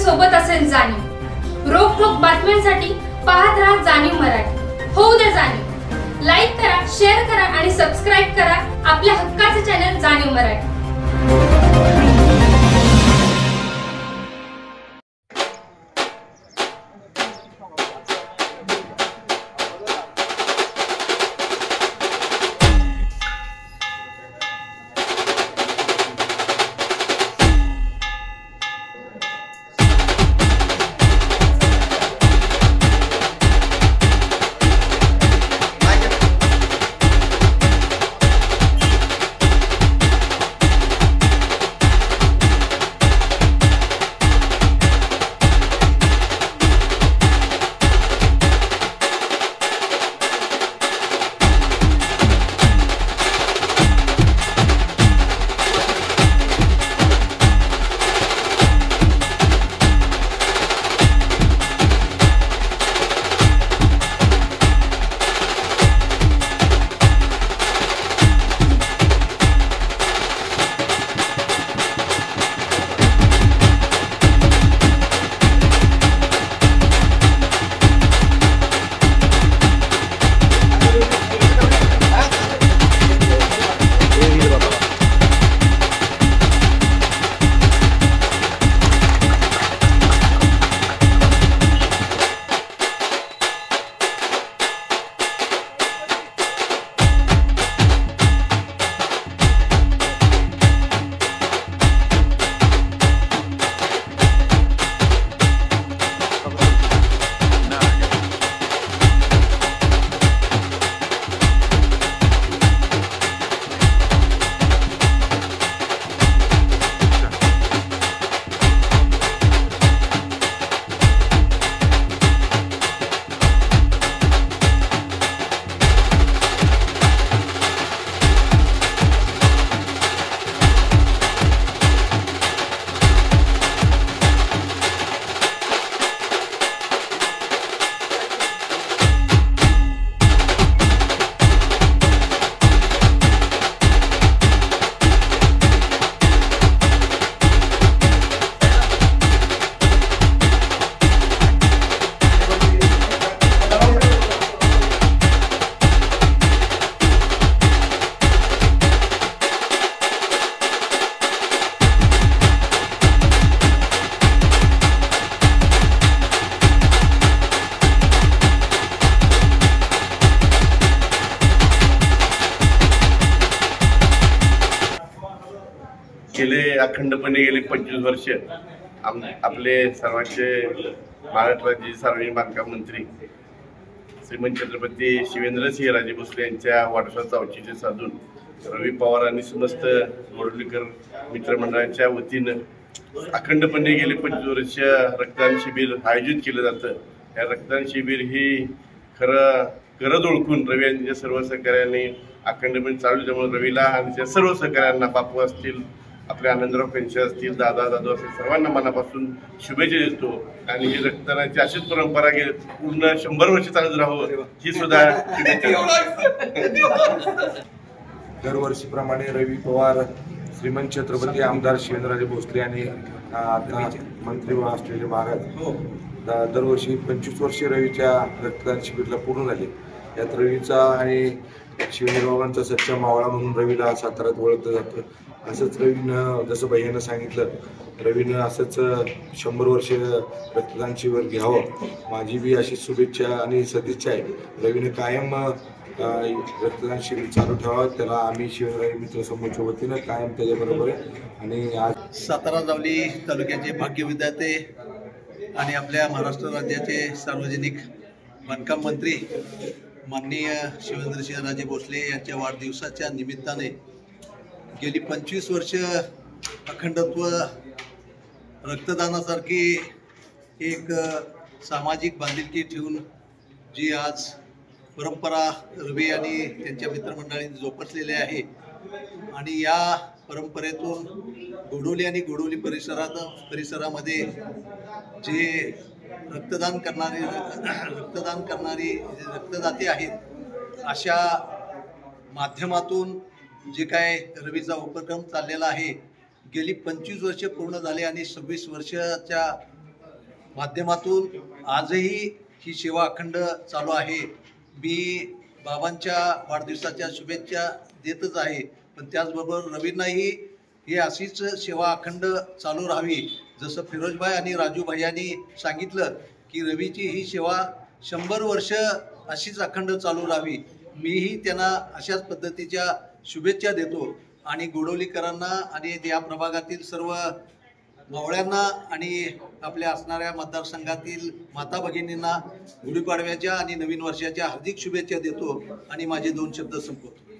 सोबत असेल जाणीव। रोखोक बातम्यांसाठी पाहत राहा जाणीव मराठी। होऊ दे जाणीव। लाईक करा, शेअर करा आणि सबस्क्राईब करा आपल्या हक्काचे चॅनल जाणीव मराठी। गेले अखंडपणे गेले 25 वर्ष आपले सर्वांचे महाराष्ट्र राज्याचे सार्वजनिक बांधकाम मंत्री श्रीमंत छत्रपती शिवेंद्रसिंह राजे भोसले यांच्या वाढदिवसाचं औचित्य साधून रवी पवार आणि समस्त गोडवलीकर मित्रमंडळाच्या वतीनं अखंडपणे गेले 25 वर्ष रक्तदान शिबिर आयोजित केलं जातं। या रक्तदान शिबिर ही खरं गरज ओळखून रवी यांच्या सर्व सहकार्यांनी अखंडपणे चालू, त्यामुळे रवीला आणि त्या सर्व सहकार्यांना, बापू असतील, आपले आनंदराव पेंचे असतील, दादा असतील, सर्वांना मनापासून शुभेच्छा देतो। आणि ही रक्तदानाची अशीच परंपरा पूर्ण 100 वर्ष चालत राहावं ही सुद्धा दरवर्षीप्रमाणे रवी पवार, श्रीमंत छत्रपती आमदार शिवेंद्रराजे भोसले आणि आता मंत्री असलेले महाराज दरवर्षी 25 वर्षे रवीच्या रक्तदान शिबिरला पूर्ण झाले। यात रवीचा आणि शिवेंद्रबाबांचा सच्चा मावळा म्हणून रवीला साताऱ्यात ओळखलं जातं। असंच रवीनं, जसं भैयानं सांगितलं, रवीनं असंच 100 वर्ष रक्तदान शिबिर घ्यावं, माझी बी अशी शुभेच्छा आणि सदिच्छा आहे। रवीनं कायम रक्तदान शिबिर चालू ठेवावं, त्याला आम्ही शिवेंद्रराजे मित्र समूहाच्या वतीनं कायम त्याच्याबरोबर आहे। आणि आज सातारा जावली तालुक्याचे भाग्यविधाते आणि आपल्या महाराष्ट्र राज्याचे सार्वजनिक बांधकाम मंत्री माननीय शिवेंद्रसिंहराजे भोसले यांच्या वाढदिवसाच्या निमित्ताने गेली 25 वर्ष अखंडत्व रक्तदानासारखी एक सामाजिक बांधिलकी ठेवून जी आज परंपरा रवी आणि त्यांच्या मित्रमंडळींनी जोपासलेली आहे आणि या परंपरेतून गोडवली आणि गोडवली परिसरामध्ये जे रक्तदान करणारी रक्तदाते आहेत अशा माध्यमातून जे काय रवीचा उपक्रम चाललेला आहे, गेली 25 वर्ष पूर्ण झाले आणि 26 वर्षाच्या माध्यमातून आजही ही सेवा अखंड चालू आहे. मी बाबांच्या वाढदिवसाच्या शुभेच्छा देतच आहे, पण त्याचबरोबर रवींनाही ही अशीच सेवा अखंड चालू राहावी. जसं फिरोजभाई आणि राजूभाई यांनी सांगितलं की रवीची ही सेवा 100 वर्ष अशीच अखंड चालू राहावी. मीही त्यांना अशाच पद्धतीच्या शुभेच्छा देतो आणि गोडवलीकरांना आणि या प्रभागातील सर्व मावळ्यांना आणि आपल्या असणाऱ्या मतदारसंघातील माता भगिनींना गुढीपाडव्याच्या आणि नवीन वर्षाच्या हार्दिक शुभेच्छा देतो आणि माझे 2 शब्द संपवतो.